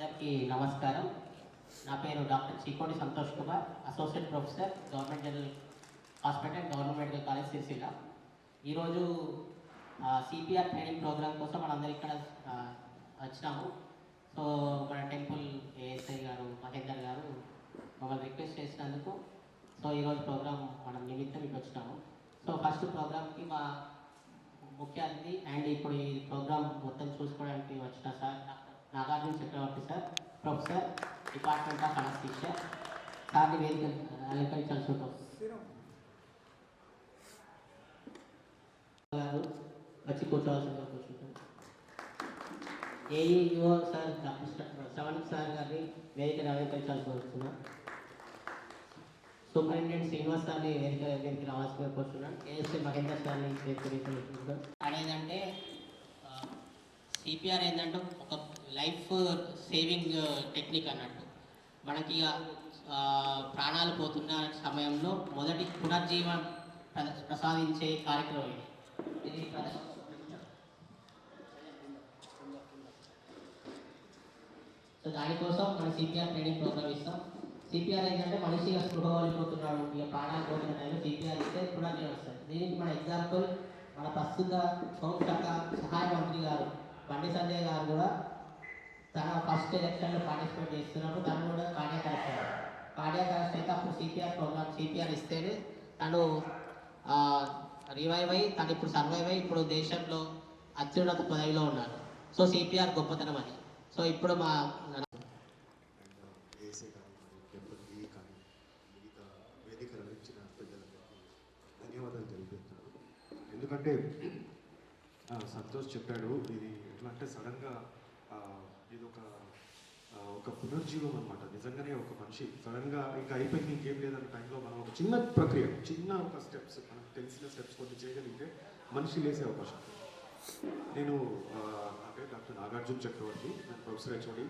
అందరికీ నమస్కారం. నా పేరు doctor Chikoti Santosh Kumar, associate professor, government general hospital, government medical college, Sircilla. ఈరోజు సిపిఆర్ ట్రైనింగ్ ప్రోగ్రామ్ కోసం మనందరం ఇక్కడ వచ్చినాము. సో మన టెంపుల్ ఏఎస్ఐ గారు మహేందర్ గారు మమ్మల్ని రిక్వెస్ట్ చేసినందుకు సో ఈరోజు ప్రోగ్రామ్ మనం నిమిత్తం ఇటు వచ్చినాము. సో ఫస్ట్ ప్రోగ్రామ్కి మా ముఖ్య అతిథి అండ్ ఇప్పుడు ఈ ప్రోగ్రామ్ మొత్తం చూసుకోవడానికి వచ్చిన sir doctor Nagarjuna Chakravarthi sir, professor, department of anaesthesia. సార్ని వేదిక అలంకరించాల్సి గారు వచ్చి కూర్చోవాల్సిందిగా కూర్చుంటారు. AEO sir doctor Shravan sir గారిని వేదిక అలంకరించాల్సి వస్తున్నాం. సూపరింటెండెంట్ శ్రీనివాస్ సార్ని వేదిక రావాల్సిందిగా కూర్చున్నాను. ఏఎస్ఐ మహేందర్ సార్ని వేదిక అనేదంటే సిపిఆర్ ఏంటంటే ఒక లైఫ్ సేవింగ్ టెక్నిక్ అన్నట్టు. మనకి ప్రాణాలు పోతున్న సమయంలో మొదటి పునర్జీవం ప్రసాదించే కార్యక్రమం ఇది. సో దానికోసం మనం సిపిఆర్ ట్రైనింగ్ ప్రోగ్రామ్ ఇస్తాం. సిపిఆర్ ఏంటంటే మనిషి స్పృహ కోల్పోతున్నాడు, ఇక ప్రాణాలు పోతున్న టైంలో సిపిఆర్ ఇస్తే పునర్జీవం వస్తుంది. దీనికి మన ఎగ్జాంపుల్ మన ప్రస్తుత హోంశాఖ సహాయ మంత్రి గారు బండి సంజయ్ గారు కూడా తన ఫస్ట్ ఎలక్షన్లో పార్టిసిపేట్ చేస్తున్నప్పుడు తను కూడా కార్డియాక్ అరెస్ట్ అయితే అప్పుడు సిపిఆర్ ప్రోగ్రామ్ సిపిఆర్ ఇస్తేనే తను రివైవ్ అయ్యి తను ఇప్పుడు సర్వైవ్ అయ్యి ఇప్పుడు దేశంలో అత్యున్నత పదవిలో ఉన్నారు. సో సిపిఆర్ గొప్పతనం అని. సో ఇప్పుడు మా ధన్యవాదాలు తెలియజేస్తున్నాను. ఎందుకంటే సంతోష్ చెప్పాడు, ఇది ఎట్లా అంటే సడన్గా ఇది ఒక పునర్జీవం అనమాట. నిజంగానే ఒక మనిషి సడన్గా ఇంకా అయిపోయింది ఇంకేం లేదన్న టైంలో మనం ఒక చిన్న ప్రక్రియ, చిన్న ఒక స్టెప్స్, మనకు తెలిసిన స్టెప్స్ కొన్ని చేయగలిగితే మనిషి లేసే అవకాశం. నేను నా పేరు డాక్టర్ నాగార్జున చక్రవర్తి, నేను ప్రొఫెసర్ హెచ్ఓడి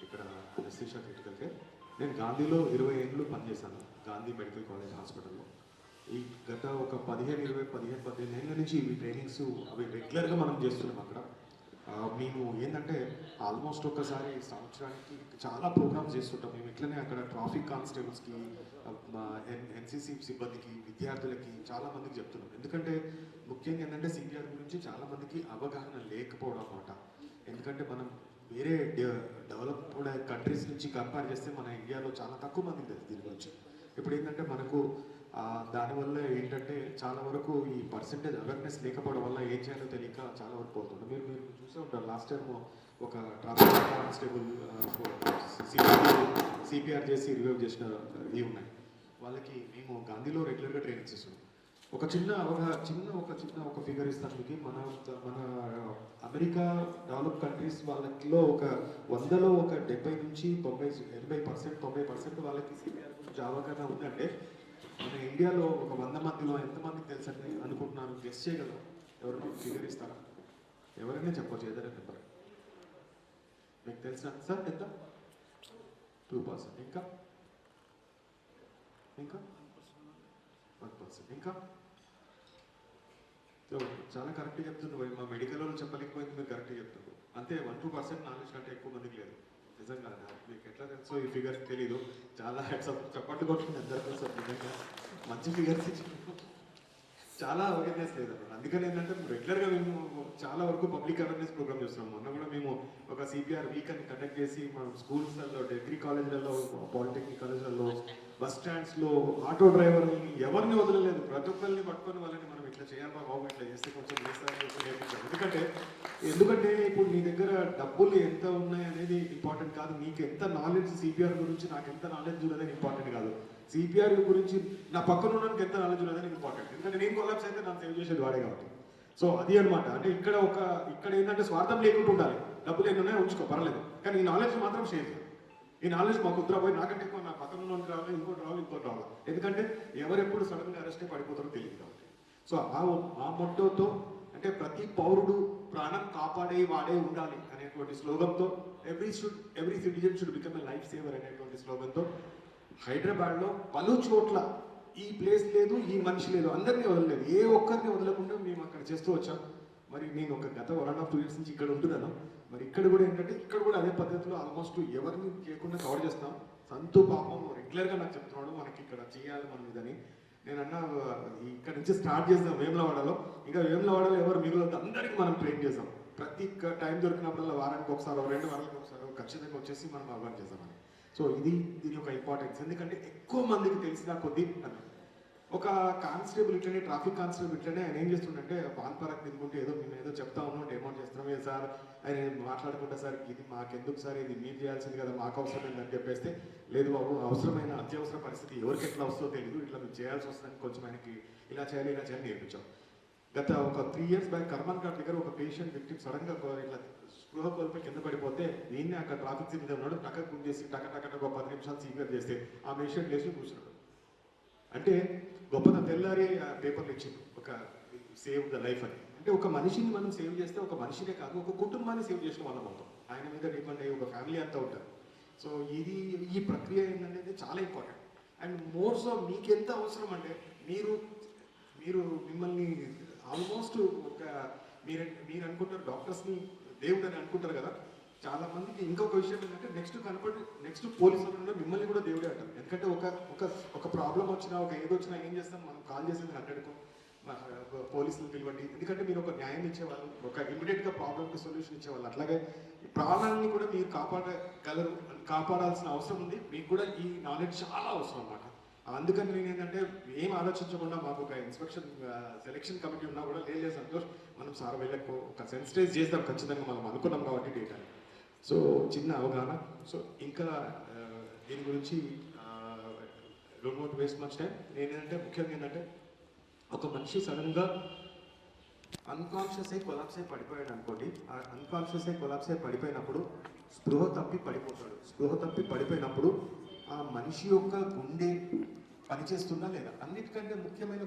ఇక్కడ అనస్థీషియా క్రిటికల్ కేర్. నేను గాంధీలో 20 ఏళ్ళు పనిచేశాను, గాంధీ మెడికల్ కాలేజ్ హాస్పిటల్లో. ఈ గత ఒక 15 ఏళ్ళ నుంచి ఇవి ట్రైనింగ్స్ అవి రెగ్యులర్గా మనం చేస్తున్నాం అక్కడ. మేము ఏంటంటే ఆల్మోస్ట్ ఒకసారి సంవత్సరానికి చాలా ప్రోగ్రామ్స్ చేస్తుంటాం మేము. ఇట్లనే అక్కడ ట్రాఫిక్ కానిస్టేబుల్స్కి, ఎన్సీసీ సిబ్బందికి, విద్యార్థులకి చాలామందికి చెప్తున్నాం. ఎందుకంటే ముఖ్యంగా ఏంటంటే సిపిఆర్ గురించి చాలామందికి అవగాహన లేకపోవడం అన్నమాట. ఎందుకంటే మనం వేరే డెవలప్డ్ కంట్రీస్ నుంచి కంపేర్ చేస్తే మన ఇండియాలో చాలా తక్కువ మందికి తెలుసు దీని గురించి. ఇప్పుడు ఏంటంటే మనకు దానివల్ల ఏంటంటే చాలా వరకు ఈ పర్సెంటేజ్ అవేర్నెస్ లేకపోవడం వల్ల ఏం చేయాలో తెలియక చాలా వరకు పోతుంది. మీరు చూసే ఉంటారు, లాస్ట్ టైం ఒక ట్రాఫిక్ కానిస్టేబుల్ సిపిఆర్ చేసి రివైవ్ చేసిన ఇవి ఉన్నాయి. వాళ్ళకి మేము గాంధీలో రెగ్యులర్గా ట్రైనింగ్స్ ఇస్తున్నాం. ఒక చిన్న ఫిగర్ ఇస్తాను మీకు. మన అమెరికా డెవలప్ కంట్రీస్ వాళ్ళలో ఒక 100లో ఒక 70 నుంచి 90% వాళ్ళకి సిపిఆర్ గురించి అవగాహన ఉందంటే, మన ఇండియాలో ఒక 100 మందిలో ఎంతమందికి తెలుసండి అనుకుంటున్నాను? గెస్ చేయగలరు? ఎవరైనా ఫిగర్ ఇస్తారా? ఎవరైనా చెప్పచ్చు, ఏదైనా నెంబర్ మీకు తెలుసా సార్? ఎంత? 2%. ఇంకా 1%. ఇంకా చాలా కరెక్ట్గా చెప్తున్నారు. మా మెడికల్ వాళ్ళు చెప్పలేకపోయింది, మీరు కరెక్ట్గా చెప్తున్నారు. అంతే, 1-2% నాలెడ్జ్ కంటే ఎక్కువ మందికి లేదు. నిజంగా మీకు ఎట్లా తెలుసో ఈ ఫిగర్ తెలీదు. చాలా చప్పట్లు కొట్టుకుని అందరి కోసం నిజంగా మంచి ఫిగర్స్ ఇచ్చి చాలా అవేర్నెస్ లేదు. అందుకని ఏంటంటే రెగ్యులర్గా మేము చాలా వరకు పబ్లిక్ అవేర్నెస్ ప్రోగ్రామ్ చేస్తున్నాం. మొన్న కూడా మేము ఒక సిపిఆర్ వీక్ అని కండక్ట్ చేసి మనం స్కూల్స్లలో, డిగ్రీ కాలేజీలలో, పాలిటెక్నిక్ కాలేజీలలో, బస్ స్టాండ్స్లో ఆటో డ్రైవర్ని ఎవరిని వదలలేదు. ప్రతి ఒక్కరిని పట్టుకొని వాళ్ళని మనం ఇట్లా చేయాలి బాబు, ఇట్లా చేస్తే కొంచెం నేర్పించాలి. ఎందుకంటే ఇప్పుడు నీ దగ్గర డబ్బులు ఎంత ఉన్నాయి అనేది ఇంపార్టెంట్ కాదు, నీకు ఎంత నాలెడ్జ్ సిపిఆర్ గురించి నాకు ఎంత నాలెడ్జ్ ఉన్నదని ఇంపార్టెంట్ కాదు. సిపిఆర్ గురించి నా పక్కన ఉన్నకి ఎంత నాలెడ్జ్ ఉన్నదని ఇంపార్టెంట్. ఎందుకంటే నేను కొలాప్స్ అయితే నన్ను సేవ్ చేసేది వాడే కాబట్టి. సో అది అనమాట. అంటే ఇక్కడ ఏంటంటే స్వార్థం లేకుండా ఉండాలి. డబ్బులు ఎన్నున్నాయో ఉంచుకో, పర్లేదు, కానీ ఈ నాలెడ్జ్ మాత్రం షేర్ చేయాలి. ఈ నాలెడ్జ్ మాకు ఉత్తరా పోయి నాకంటే ఎక్కువ నా పక్కన ఉన్నోనికి రావాలి, ఇంకోటి రావాలి. ఎందుకంటే ఎవరెప్పుడు సడన్గా అరెస్ట్ పడిపోతారో తెలియదు కాబట్టి. సో ఆ మొట్టోతో అంటే ప్రతి పౌరుడు ప్రాణం కాపాడే వాడే ఉండాలి అనేటువంటి స్లోగన్తో every citizen should become a lifesaver అనేటువంటి స్లోగన్తో హైదరాబాద్లో పలు చోట్ల ఈ ప్లేస్ లేదు, ఈ మనిషి లేదు, అందరినీ వదలలేదు, ఏ ఒక్కరిని వదలకుండా మేము అక్కడ చేస్తూ వచ్చాం. మరి నేను ఒక గత 1.5-2 years నుంచి ఇక్కడ ఉంటున్నాను. మరి ఇక్కడ కూడా ఏంటంటే ఇక్కడ కూడా అదే పద్ధతిలో ఆల్మోస్ట్ ఎవరిని చేయకుండా కవర్ చేస్తాం. సంతు పాపం రెగ్యులర్గా నాకు చెప్తున్నాడు మనకి ఇక్కడ చేయాలి మనం ఇదని. నేను అన్నా ఇక్కడ నుంచి స్టార్ట్ చేద్దాం వేములవాడలో, ఇంకా వేములవాడలో ఎవరు మిగులుతుంది అందరికీ మనం ట్రైన్ చేద్దాం. ప్రతి టైం దొరికినప్పుడల్లా వారానికి ఒకసారి 2 వారాలకు ఒకసారి ఖచ్చితంగా వచ్చేసి మనం అలవాటు చేద్దామని. సో దీని యొక్క ఇంపార్టెన్స్, ఎందుకంటే ఎక్కువ మందికి తెలిసిన కొద్దీ అని ఒక కానిస్టేబుల్ ఇట్లనే ట్రాఫిక్ కానిస్టేబుల్ ఇట్లనే ఆయన ఏం చేస్తుండే పాన్ పరాక్ తినుకుంటే మేము ఏదో చెప్తా ఉన్నాం డెమౌంట్ చేస్తున్నాం సార్ ఆయన మాట్లాడుకుంటా సార్ ఇది మాకెందుకు సార్ ఇది మీరు చేయాల్సింది కదా మాకు అవసరం ఏందని చెప్పేస్తే లేదు బాబు అవసరమైన అత్యవసర పరిస్థితి ఎవరికి ఎట్లా వస్తుందో తెలియదు ఇట్లా మీరు చేయాల్సి వస్తుందని కొంచెం ఆయనకి ఇలా చేయాలి నేర్పించాం. గత ఒక 3 years బ్యాక్ కర్మన్ ఘాట్ దగ్గర ఒక పేషెంట్ విక్టిమ్ సడన్గా ఇట్లా స్పృహ కోల్పోయి కింద పడిపోతే దీన్ని అక్కడ ట్రాఫిక్ సిగ్నల్ మీద ఉన్నాడు టక్క గుడ్ చేసి టక్క ఒక 10 నిమిషాలు సీనియర్ చేస్తే ఆ పేషెంట్ లేచి కూర్చున్నాడు. అంటే గొప్పత తెల్లారి ఆ పేపర్లు ఇచ్చింది ఒక సేవ్ ద లైఫ్ అని. అంటే ఒక మనిషిని మనం సేవ్ చేస్తే ఒక మనిషినే కాదు ఒక కుటుంబాన్ని సేవ్ చేసిన వాళ్ళం అవుతాం. ఆయన మీద డిపెండ్ అయ్యి ఒక ఫ్యామిలీ అంతా ఉంటారు. సో ఈ ప్రక్రియ ఏంటనేది చాలా ఇంపార్టెంట్. అండ్ మోర్ సో మీకు ఎంత అవసరం అంటే మీరు మిమ్మల్ని ఆల్మోస్ట్ ఒక మీరు అనుకుంటారు డాక్టర్స్ని దేవుడు అని అనుకుంటారు కదా. చాలా మందికి ఇంకొక విషయం ఏంటంటే నెక్స్ట్ పోలీసులు మిమ్మల్ని కూడా దేవుడే అంటారు. ఎందుకంటే ఒక ప్రాబ్లం వచ్చినా ఒక ఏదో వచ్చినా ఏం చేస్తాం మనం కాల్ చేసేది 100కు పోలీసులు పిలవండి. ఎందుకంటే మీరు ఒక న్యాయం ఇచ్చేవాళ్ళు, ఒక ఇమీడియట్గా ప్రాబ్లమ్కి సొల్యూషన్ ఇచ్చేవాళ్ళు. అట్లాగే ప్రాణాలని కూడా మీరు కాపాడాల్సిన అవసరం ఉంది. మీకు కూడా ఈ నాలెడ్జ్ చాలా అవసరం అన్నమాట. అందుకని నేను ఏంటంటే ఏం ఆలోచించకుండా మాకు ఒక సెలెక్షన్ కమిటీ ఉన్నా కూడా లేదు సంతోష్ మనం సార్ వెళ్ళకు ఒక సెన్సిటైజ్ చేద్దాం ఖచ్చితంగా మనం అనుకున్నాం కాబట్టి డేటాని. సో చిన్న అవగాహన. సో ఇంకా దీని గురించి don't want to waste much time. నేనేంటంటే ముఖ్యంగా ఏంటంటే ఒక మనిషి సడన్గా అన్కాన్షియస్ అయి కొలాప్స్ అయి పడిపోయాడు అనుకోండి. ఆ అన్కాన్షియస్ అయి కొలాప్స్ అయి పడిపోయినప్పుడు స్పృహ తప్పి పడిపోతాడు. స్పృహ తప్పి పడిపోయినప్పుడు ఆ మనిషి యొక్క గుండె పనిచేస్తుందా లేదా, అన్నిటికంటే ముఖ్యమైన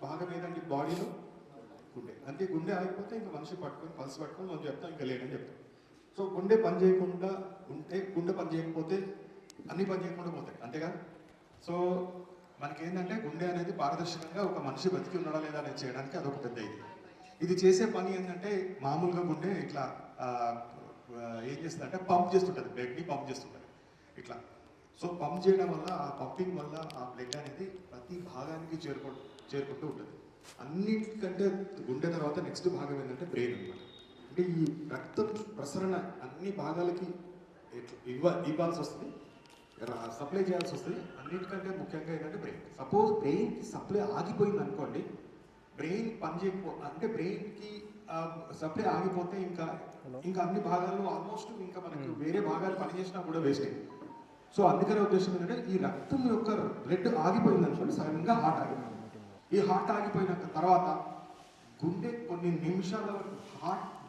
భాగం ఏదండి బాడీలో గుండె. అంటే గుండె ఆగిపోతే ఇంకా మనిషి పట్టుకొని పల్స్ పట్టుకొని మనం చెప్తాం ఇంకా లేదని చెప్తాం. సో గుండె పని చేయకుండా ఉంటే గుండె పని చేయకపోతే అన్ని పని చేయకుండా పోతాయి అంతేగా. సో మనకేంటంటే గుండె అనేది పారదర్శకంగా ఒక మనిషి బతికి ఉన్నాడా లేదా అనేది చేయడానికి అదొక పెద్ద ఇది చేసే పని ఏంటంటే మామూలుగా గుండె ఇట్లా ఏం చేస్తుంది అంటే పంప్ చేస్తుంటుంది, బ్లడ్ని పంప్ చేస్తుంటుంది ఇట్లా. సో పంప్ చేయడం వల్ల ఆ పంపింగ్ వల్ల ఆ బ్లడ్ అనేది ప్రతి భాగానికి చేరుకుంటూ ఉంటుంది. అన్నిటికంటే గుండె తర్వాత నెక్స్ట్ భాగం ఏంటంటే బ్రెయిన్ అనమాట. అంటే ఈ రక్తం ప్రసరణ అన్ని భాగాలకి ఇవ్వాల్సి వస్తుంది, సప్లై చేయాల్సి వస్తుంది. అన్నిటికంటే ముఖ్యంగా ఏంటంటే బ్రెయిన్. సపోజ్ బ్రెయిన్కి సప్లై ఆగిపోయింది అనుకోండి, బ్రెయిన్ అంటే బ్రెయిన్కి సప్లై ఆగిపోతే ఇంకా అన్ని భాగాల్లో ఆల్మోస్ట్ ఇంకా మనకి వేరే భాగాలు పనిచేసినా కూడా వేస్ట్ అయింది. సో అందుకనే ఉద్దేశం ఏంటంటే ఈ రక్తం యొక్క బ్లడ్ ఆగిపోయింది అనుకోండి, సడన్గా హార్ట్ ఆగిపోయింది. ఈ హార్ట్ ఆగిపోయిన తర్వాత గుండె కొన్ని నిమిషాల వరకు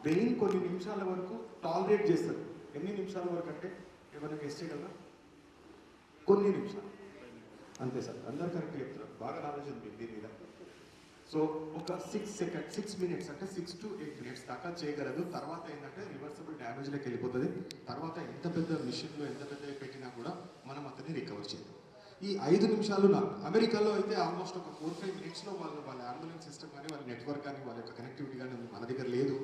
బ్రెయిన్ కొన్ని నిమిషాల వరకు టాలరేట్ చేస్తుంది. ఎన్ని నిమిషాల వరకు అంటే ఏమైనా గెస్ట్ చేయగలరా? కొన్ని నిమిషాలు అంతే సార్. అందరు కరెక్ట్ చెప్తారు, బాగా నాలెడ్జ్ ఉంది దీని మీద. సో ఒక 6 minutes అంటే 6 to 8 minutes దాకా చేయగలదు. తర్వాత ఏంటంటే రివర్సిబుల్ డ్యామేజ్లోకి వెళ్ళిపోతుంది. తర్వాత ఎంత పెద్ద మిషన్లో ఎంత పెద్ద పెట్టినా కూడా మనం అతన్ని రికవర్ చేయదు. ఈ 5 నిమిషాలు అమెరికాలో అయితే ఆల్మోస్ట్ ఒక 4-5 minutesలో వాళ్ళ అంబులెన్స్ సిస్టమ్ కానీ వాళ్ళ నెట్వర్క్ కానీ వాళ్ళ యొక్క కనెక్టివిటీ కానీ మన దగ్గర లేదు.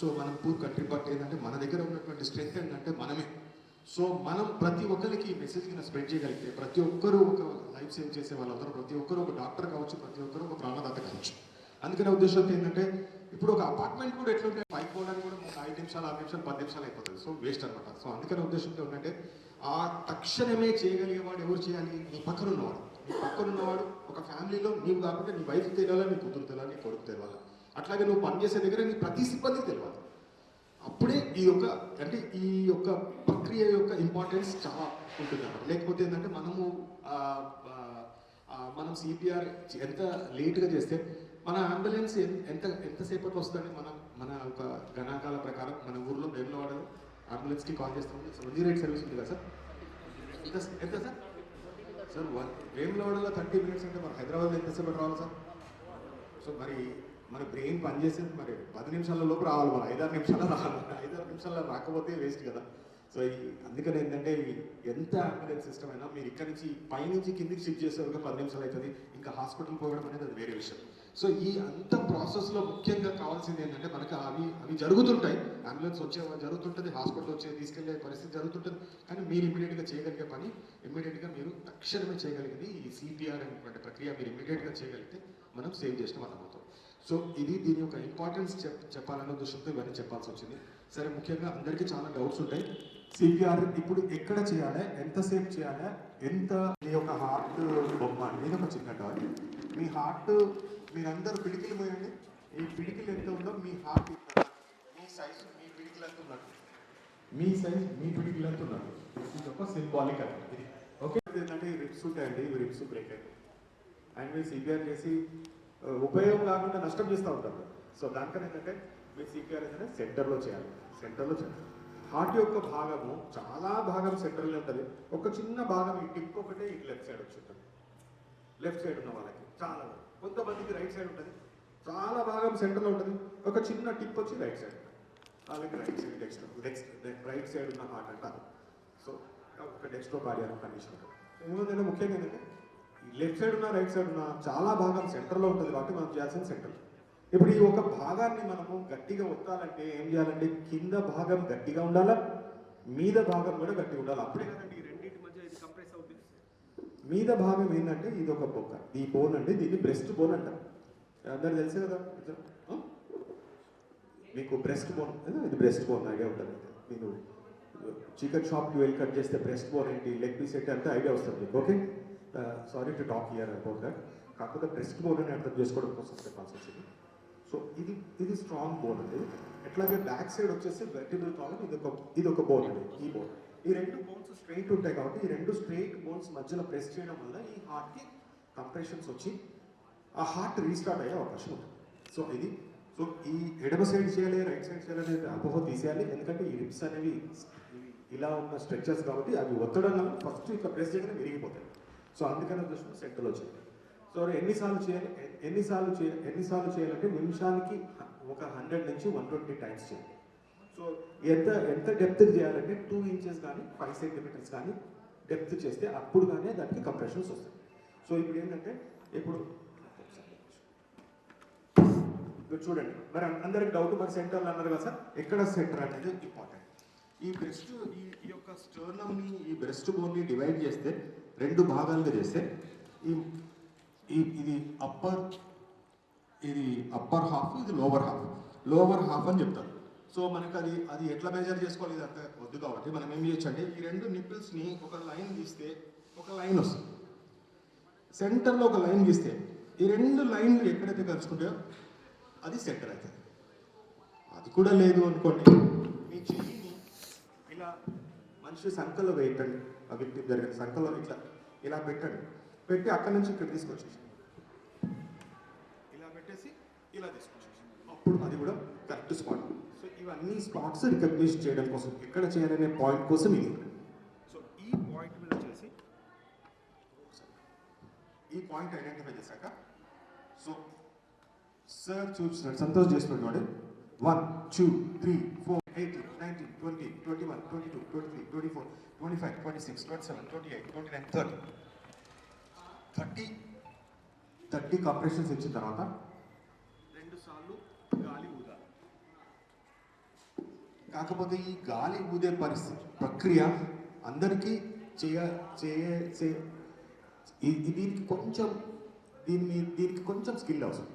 సో మనం పూర్ కంట్రీ బట్ ఏంటంటే మన దగ్గర ఉన్నటువంటి స్ట్రెంత్ ఏంటంటే మనమే. సో మనం ప్రతి ఒక్కరికి ఈ మెసేజ్ని స్ప్రెడ్ చేయగలిగితే ప్రతి ఒక్కరూ ఒక లైఫ్ సేవ్ చేసే వాళ్ళందరూ, ప్రతి ఒక్కరు ఒక డాక్టర్ కావచ్చు, ప్రతి ఒక్కరు ఒక ప్రాణదాత కావచ్చు. అందుకనే ఉద్దేశంతో ఏంటంటే ఇప్పుడు ఒక అపార్ట్మెంట్ కూడా ఎట్లుంటే పైకి పోవడానికి కూడా 5 నిమిషాలు 6 నిమిషాలు 10 నిమిషాలు అయిపోతుంది. సో వేస్ట్ అనమాట. సో అందుకనే ఉద్దేశంతో ఏంటంటే ఆ తక్షణమే చేయగలిగేవాడు ఎవరు చేయాలి? నీ పక్కన ఉన్నవాడు. ఒక ఫ్యామిలీలో నీవు కాకుండా నీ వైఫ్ తెలియాలా, నీ కూతురు తెలియాలి, నీ కొడుకు తెలియాలి. అట్లాగే నువ్వు పనిచేసే దగ్గర నీ ప్రతి సిబ్బంది తెలియాలి. అప్పుడే ఈ యొక్క ప్రక్రియ యొక్క ఇంపార్టెన్స్ చాలా ఉంటుంది అన్నమాట. లేకపోతే ఏంటంటే మనం సిపిఆర్ ఎంత లేట్గా చేస్తే మన అంబులెన్స్ ఎంతసేపట్లో వస్తుందండి? మన ఒక గణాంకాల ప్రకారం మన ఊర్లో వేములవాడలో అంబులెన్స్కి కాల్ చేస్తాం. 108 సర్వీస్ ఉంది కదా సార్? ఎంత సార్ వేములవాడలో 30 minutes అంటే మన హైదరాబాద్లో ఎంతసేపు రావాలి సార్? సో మరి మన బ్రెయిన్ పనిచేసేది మరి 10 నిమిషాల లోపు రావాలి, మన 5-6 నిమిషాలు రావాలి. 5-6 నిమిషాల్లో రాకపోతే వేస్ట్ కదా. సో అందుకని ఏంటంటే ఎంత అంబులెన్స్ సిస్టమ్ అయినా మీరు ఇక్కడ నుంచి పైనుంచి కిందికి షిఫ్ట్ చేసే వరకు 10 నిమిషాలు అవుతుంది. ఇంకా హాస్పిటల్ పోవడం అనేది అది వేరే విషయం. సో ఈ అంత ప్రాసెస్లో ముఖ్యంగా కావాల్సింది ఏంటంటే మనకి అవి జరుగుతుంటాయి, అంబులెన్స్ వచ్చే జరుగుతుంటుంది, హాస్పిటల్ వచ్చే తీసుకెళ్లే పరిస్థితి జరుగుతుంటుంది. కానీ మీరు ఇమీడియట్గా చేయగలిగే పని, ఇమీడియట్గా మీరు తక్షణమే చేయగలిగేది ఈ సిపిఆర్ అనేటువంటి ప్రక్రియ మీరు ఇమీడియట్గా చేయగలిగితే మనం సేవ్ చేసిన వాళ్ళం అవుతాం. సో దీని యొక్క ఇంపార్టెన్స్ చెప్పాలన్న దృష్టితో ఇవన్నీ చెప్పాల్సి వచ్చింది. సరే, ముఖ్యంగా అందరికీ చాలా డౌట్స్ ఉంటాయి. సిపిఆర్ ఇప్పుడు ఎక్కడ చేయాలి, ఎంతసేపు చేయాలి, మీ యొక్క హార్ట్ బొమ్మ అనేది ఒక చిన్న టాయ్. మీ హార్ట్ మీరందరూ పిడికిలు పోయండి. ఈ పిడికిలు ఎంత ఉందో మీ హార్ట్ మీ సైజు మీ పిడికిలు ఎంత ఉన్నట్టు, మీ సైజ్ మీ పిడికిలు ఎంత ఉన్నట్టు. ఇది ఒక సింబాలిక్ అనేది. ఓకే, ఏంటంటే ఈ రిప్స్ ఉంటాయండి, ఈ రిప్స్ బ్రేక్ అయ్యాయి అండ్ మీరు సిపిఆర్ చేసి ఉపయోగం కాకుండా నష్టం చేస్తూ ఉంటారు. సో దానికన్నా ఏంటంటే మీరు సిపిఆర్ ఏంటంటే సెంటర్లో చేయాలి. హార్ట్ యొక్క భాగము చాలా భాగం సెంటర్లో ఉంటుంది. ఒక చిన్న భాగం ఈ టిప్ ఒకటే ఈ లెఫ్ట్ సైడ్ వచ్చి ఉంటుంది. లెఫ్ట్ సైడ్ ఉన్న వాళ్ళకి చాలా, కొంతమందికి రైట్ సైడ్ ఉంటుంది. చాలా భాగం సెంటర్లో ఉంటుంది. ఒక చిన్న టిప్ వచ్చి రైట్ సైడ్ ఉంటుంది. వాళ్ళకి రైట్ సైడ్ ఉన్న హార్ట్ అంటారు. సో ఒక డెక్స్ట్రో కార్డియాక్ కండిషన్ ఉంటుంది. ఏముందంటే ముఖ్యంగా ఏంటంటే లెఫ్ట్ సైడ్ ఉన్న రైట్ సైడ్ ఉన్న చాలా భాగం సెంటర్లో ఉంటుంది కాబట్టి మనం చేయాల్సిన సెంటర్. ఇప్పుడు ఈ ఒక భాగాన్ని మనము గట్టిగా ఒత్తాలంటే ఏం చేయాలంటే కింద భాగం గట్టిగా ఉండాలా, మీద భాగం కూడా గట్టిగా ఉండాలి. అప్పుడే కదండి ఈ రెండింటి మధ్య ఇది కంప్రెస్ అవుతుంది. మీద భాగం ఏంటంటే ఇది ఒక బొక్క, ఈ బోన్ అంటే దీన్ని బ్రెస్ట్ బోన్ అంటారు. అందరు తెలుసు కదా, మీకు బ్రెస్ట్ బోన్, ఇది బ్రెస్ట్ బోన్ ఐడియా ఉంటుంది. మీరు చికెన్ షాప్కి వెళ్ళి కట్ చేస్తే బ్రెస్ట్ బోన్ ఏంటి, లెగ్ పీస్ ఏంటి అంటే ఐడియా వస్తుంది మీకు. Okay, sorry to talk hear about that. కాకపోతే బ్రెస్ట్ బోన్ అని అర్థం చేసుకోవడం కోసం చెప్పాల్సి వచ్చింది. సో ఇది స్ట్రాంగ్ బోన్ అండి. ఎట్లాగే బ్యాక్ సైడ్ వచ్చేసి వెర్టిబ్రల్ కాలం, ఇది ఒక బోన్ అండి. ఈ బోన్, ఈ రెండు బోన్స్ స్ట్రైట్ ఉంటాయి కాబట్టి ఈ రెండు స్ట్రైట్ బోన్స్ మధ్యలో ప్రెస్ చేయడం వల్ల ఈ హార్ట్కి కంప్రెషన్స్ వచ్చి ఆ హార్ట్ రీస్టార్ట్ అయ్యే అవకాశం ఉంటుంది. సో ఈ ఎడమ సైడ్ చేయాలి, రైట్ సైడ్ చేయాలి అనేది అపోహ తీసేయాలి. ఎందుకంటే ఈ రిప్స్ అనేవి ఇలా ఉన్న స్ట్రెచెస్ కాబట్టి అవి ఒత్తడం వల్ల ఫస్ట్ ఇట్లా ప్రెస్ చేయగానే విరిగిపోతాయి. సో అందుకని దృష్టిలో సెంటర్లో చేయాలి. సో ఎన్నిసార్లు చేయాలంటే నిమిషానికి ఒక 100 నుంచి 120 టైమ్స్ చేయాలి. సో ఎంత డెప్త్ చేయాలంటే 2 ఇంచెస్ కానీ 5 సెంటీమీటర్స్ కానీ డెప్త్ చేస్తే అప్పుడు కానీ దానికి కంప్రెషన్స్ వస్తాయి. సో ఇప్పుడు ఏంటంటే ఇప్పుడు చూడండి, మరి అందరికి డౌట్, మరి సెంటర్లో అన్నారు కదా సార్, ఎక్కడ సెంటర్ అనేది ఇంపార్టెంట్. ఈ యొక్క స్టర్నమ్ని, ఈ బ్రెస్ట్ బోన్ని డివైడ్ చేస్తే 2 భాగాలుగా చేస్తే ఇది అప్పర్ హాఫ్, ఇది లోవర్ హాఫ్ అని చెప్తారు. సో మనకి అది ఎట్లా మెజర్ చేసుకోవాలి, ఇది అంత వద్దు కాబట్టి మనం ఏం చేయొచ్చు అంటే ఈ 2 నిప్పుల్స్ని ఒక లైన్ గీస్తే ఒక లైన్ వస్తుంది. సెంటర్లో ఒక లైన్ గీస్తే ఈ 2 లైన్లు ఎక్కడైతే కలుసుకుంటాయో అది సెంటర్ అవుతుంది. అది కూడా లేదు అనుకోండి, మీ చెయ్యిని ఇలా మనిషి సంకల్లో వేయండి, ఆ వ్యక్తి జరిగిన సంకల్లో ఇలా పెట్టండి. పెట్టి అక్కడి నుంచి ఇక్కడ తీసుకొచ్చేసి ఇలా పెట్టేసి ఇలా తీసుకొచ్చేసి అప్పుడు అది కూడా కరెక్ట్ స్పాట్. సో ఇవన్నీ స్పాట్స్ రికగ్నైజ్ చేయడం కోసం, ఎక్కడ చేయాలనే పాయింట్ కోసం ఇది. సో ఈ పాయింట్ మీద వచ్చేసి ఈ పాయింట్ ఐడెంటిఫై చేశాక, సో సార్ చూసినట్టు సంతోష్ చేస్తున్నాడు. 1 2 3 4 18 19 20 21 22 23 24 25 26 27 28 29 30 కంప్రెషన్స్ ఇచ్చిన తర్వాత 2 సార్లు గాలి ఊదాలి. కాకపోతే ఈ గాలి ఊదే ప్రక్రియ అందరికీ దీనికి కొంచెం స్కిల్ అవసరం.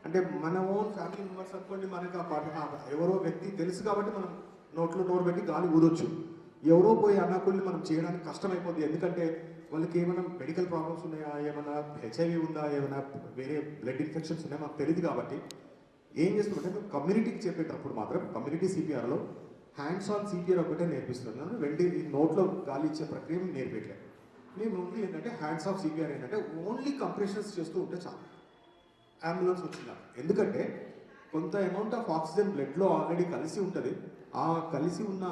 అంటే మన ఓన్ ఫ్యామిలీ మెంబర్స్ అనుకోండి, మనకి ఎవరో వ్యక్తి తెలుసు కాబట్టి మనం నోరు పెట్టి గాలి ఊదొచ్చు. ఎవరో పోయి అనాకుల్ని మనం చేయడానికి కష్టమైపోద్ది. ఎందుకంటే వాళ్ళకి ఏమైనా మెడికల్ ప్రాబ్లమ్స్ ఉన్నాయా, ఏమైనా హెచ్ఐవి ఉందా, ఏమైనా వేరే బ్లడ్ ఇన్ఫెక్షన్స్ ఉన్నాయా మాకు తెలియదు. కాబట్టి ఏం చేస్తున్నామంటే మేము కమ్యూనిటీకి చెప్పేటప్పుడు మాత్రం కమ్యూనిటీ సిపిఆర్లో హ్యాండ్స్ ఆన్ సిపిఆర్ ఒకటే నేర్పిస్తున్నాను. ఈ నోట్లో గాలి ఇచ్చే ప్రక్రియ మేము నేర్పించలేదు. మేము ఓన్లీ ఏంటంటే హ్యాండ్స్ ఆఫ్ సిపిఆర్ ఏంటంటే ఓన్లీ కంప్రెషన్స్ చేస్తూ ఉంటే చాలు, అంబులెన్స్ వచ్చిందా. ఎందుకంటే కొంత అమౌంట్ ఆఫ్ ఆక్సిజన్ బ్లడ్లో ఆల్రెడీ కలిసి ఉంటుంది. ఆ కలిసి ఉన్న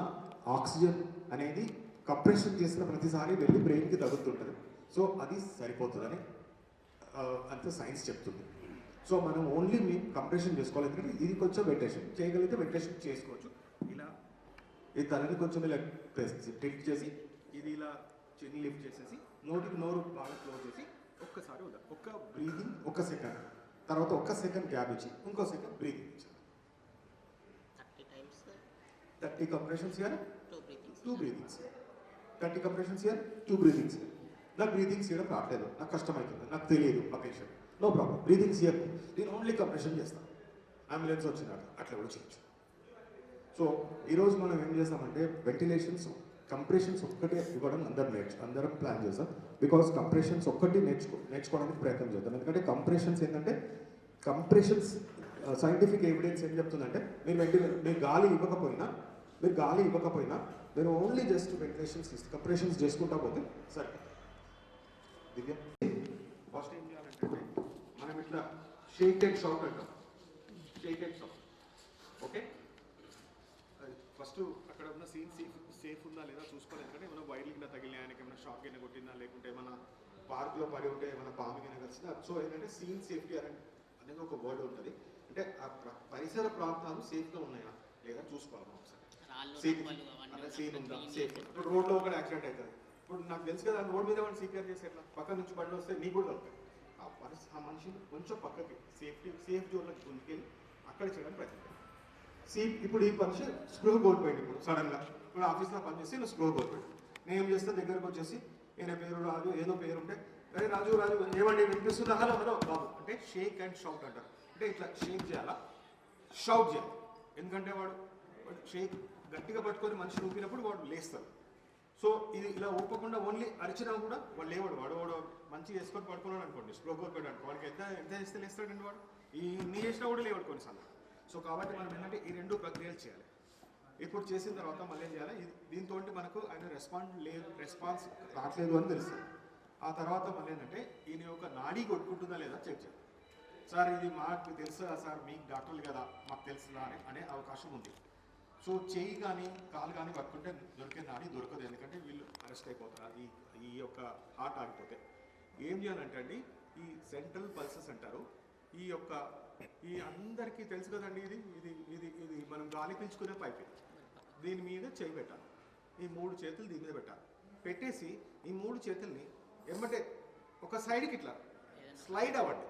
ఆక్సిజన్ అనేది కంప్రెషన్ చేసిన ప్రతిసారి వెళ్ళి బ్రెయిన్కి తగులుతుంటుంది. సో అది సరిపోతుందని అంత సైన్స్ చెప్తుంది. సో మనం ఓన్లీ మేము కంప్రెషన్ చేసుకోవాలి. ఎందుకంటే ఇది కొంచెం వెంటిలేషన్ చేయగలిగితే వెంటిలేషన్ చేసుకోవచ్చు. ఇలా ఈ తలని కొంచెం ఇలా టిల్ట్ చేసి ఇది ఇలా చిన్ని లిఫ్ట్ చేసేసి నోటికి నోరు బాగా క్లోజ్ చేసి ఒక్కసారి ఒక్క బ్రీదింగ్ 1 సెకండ్, తర్వాత ఒక్క సెకండ్ గ్యాప్ ఇచ్చి ఇంకో సెకండ్ బ్రీతింగ్ ఇచ్చాలి. 30 times 30 కంప్రెషన్స్ ఇయర్, 2 breathings. 2 బ్రీతింగ్స్. 30 కంప్రెషన్స్ ఇయర్, 2 బ్రీతింగ్స్. నాకు బ్రీతింగ్స్ చేయడం రావట్లేదు, నాకు కష్టమవుతుంది, నాకు తెలియదు ఆ పేషెంట్, నో ప్రాబ్లం, బ్రీతింగ్స్ ఇయర్ నేను ఓన్లీ కంప్రెషన్ చేస్తాను. అంబులెన్స్ వచ్చినాక అట్లా కూడా చేయొచ్చు. సో ఈరోజు మనం ఏం చేస్తామంటే వెంటిలేషన్స్, కంప్రెషన్స్ ఒక్కటే ఇవ్వడం అందరం ప్లాన్ చేస్తాం. బికాస్ కంప్రెషన్స్ ఒక్కటి నేర్చుకోవడానికి ప్రయత్నం చేద్దాం. ఎందుకంటే కంప్రెషన్స్ ఏంటంటే సైంటిఫిక్ ఎవిడెన్స్ ఏం చెప్తుందంటే మీరు గాలి ఇవ్వకపోయినా మీరు ఓన్లీ జస్ట్ వెంటిలేషన్స్ కంప్రెషన్స్ చేసుకుంటా పోతే సరే. దివ్య ఫస్ట్ ఏం చేయాలంటే మనం ఇట్లా షేక్ అండ్ షాక్ అంటాం. Shake and shock. Okay, first అక్కడ ఉన్న సీన్ సేఫ్ ఉందా లేదా చూసుకోవాలి. ఎందుకంటే ఏమైనా వైర్లు కింద తగిలినా, ఆయనకి ఏమైనా షాక్ అయినా కొట్టిందా, లేకుంటే ఏమైనా పార్క్లో పడి ఉంటే ఏమైనా పాము కింద కలిసిందా. సో ఏంటంటే సీన్ సేఫ్టీ అనేది ఒక వర్డ్ ఉంటుంది. అంటే ఆ పరిసర ప్రాంతాలు సేఫ్గా ఉన్నాయా లేదా చూసుకోవాలి ఒకసారి. సీన్ ఉందా, సేఫ్. ఇప్పుడు రోడ్లో ఒక యాక్సిడెంట్ అవుతుంది. ఇప్పుడు నాకు తెలుసు కదా, రోడ్ మీద వాళ్ళు సీపీఆర్ చేసి ఎట్లా పక్క నుంచి బండి వస్తే నీకు కూడా దొరుకుతాయి. ఆ మనిషిని కొంచెం పక్కకి సేఫ్ జోన్లోకి ముందుకెళ్ళి అక్కడ చేయడానికి ప్రయత్నం. ఇప్పుడు ఈ మనిషి స్పృహ కోల్పోయింది. ఇప్పుడు సడన్గా ఇప్పుడు ఆఫీస్లో పనిచేసి నేను స్పృహ కోల్పోయింది. నేను ఏం చేస్తే దగ్గరకు వచ్చేసి ఈయన పేరు రాజు, ఏదో పేరు ఉంటే అరే రాజు ఏమండి వినిపిస్తుందా, హలో బాబు అంటే షేక్ అండ్ షౌట్ అంటారు. అంటే ఇట్లా షేక్ చేయాలా, షౌట్ చేయాలి. ఎందుకంటే వాడు షేక్ గట్టిగా పట్టుకొని మనిషి ఊపినప్పుడు వాడు లేస్తాడు. సో ఇది ఇలా ఊపకుండా ఓన్లీ అరిచినా కూడా వాడు లేవాడు. వాడు మంచిగా వేసుకొని పడుకున్నాడు అనుకోండి, స్లో కోల్పోయాడు అనుకో, వాడికి ఎంత వేస్తే లేస్తాడండి వాడు. నీ చేసినా కూడా లేవాడు కొన్నిసార్లు. సో కాబట్టి మనం ఏంటంటే ఈ రెండు ప్రక్రియలు చేయాలి. ఇప్పుడు చేసిన తర్వాత మళ్ళీ ఏం చేయాలి, దీంతో మనకు ఆయన రెస్పాన్స్ రావట్లేదు అని తెలుస్తుంది. ఆ తర్వాత మళ్ళీ ఏంటంటే ఈయన యొక్క నాడీ కొట్టుకుంటుందా లేదా చెక్ చేయాలి. సార్ ఇది మాకు తెలుసా సార్, మీకు డాక్టర్లు కదా మాకు తెలుస్తుందా అనే అవకాశం ఉంది. సో చెయ్యి కానీ కాలు కానీ పట్టుకుంటే దొరికే నాడీ దొరకదు. ఎందుకంటే వీళ్ళు అరెస్ట్ అయిపోతారు ఈ యొక్క హార్ట్ ఆగిపోతే. ఏం చేయాలంటే అండి ఈ సెంట్రల్ పల్సెస్ అంటారు. ఈ అందరికీ తెలుసు కదండి, ఇది మనం గాలి పీల్చుకునే పైపు. దీని మీద చేయి పెట్టాలి. ఈ 3 చేతులు దీని మీద పెట్టాలి. పెట్టేసి ఈ 3 చేతుల్ని ఎమ్మటే ఒక సైడ్కి ఇట్లా స్లైడ్ అవ్వండి.